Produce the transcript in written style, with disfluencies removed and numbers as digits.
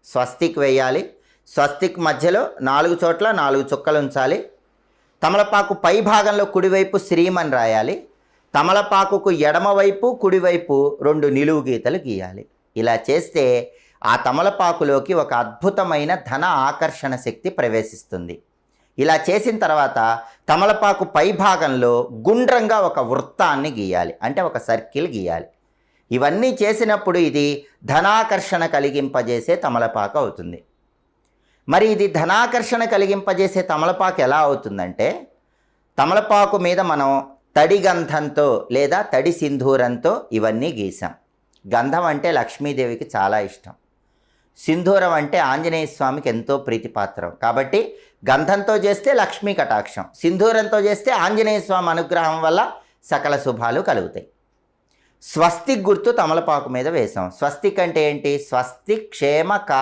స్వస్తిక్ వేయాలి. స్వస్తిక్ మధ్యలో 4 చోట్ల 4 చుక్కలు ఉంచాలి. తమలపాకు పై భాగంలో కుడివైపు శ్రీం అని రాయాలి. తమలపాకుకు ఎడమవైపు కుడివైపు 2 నిలువు గీతలు గీయాలి. ఇలా చేస్తే ఆ తమలపాకులోకి ఒక అద్భుతమైన ధన ఆకర్షణ శక్తి ప్రవేశిస్తుంది. ఇలా చేసిన తర్వాత తమలపాకు పై భాగంలో గుండ్రంగా ఒక వృత్తాన్ని గీయాలి, అంటే ఒక సర్కిల్ గీయాలి. ఇవన్నీ చేసినప్పుడు ఇది ధనాకర్షణ కలిగింపజేసే తమలపాకు అవుతుంది. మరి ఇది ధనాకర్షణ కలిగింపజేసే తమలపాకు ఎలా అవుతుందంటే, తమలపాకు మీద మనం తడి గంధంతో లేదా తడి సింధూరంతో ఇవన్నీ గీసాం. గంధం అంటే లక్ష్మీదేవికి చాలా ఇష్టం. సింధూరం అంటే ఆంజనేయ స్వామికి ఎంతో ప్రీతిపాత్రం. కాబట్టి గంధంతో చేస్తే లక్ష్మీ కటాక్షం, సింధూరంతో చేస్తే ఆంజనేయ స్వామి అనుగ్రహం వల్ల సకల శుభాలు కలుగుతాయి. స్వస్తిక్ గుర్తు తమలపాకు మీద వేసాం. స్వస్తిక్ అంటే ఏంటి? స్వస్తి క్షేమ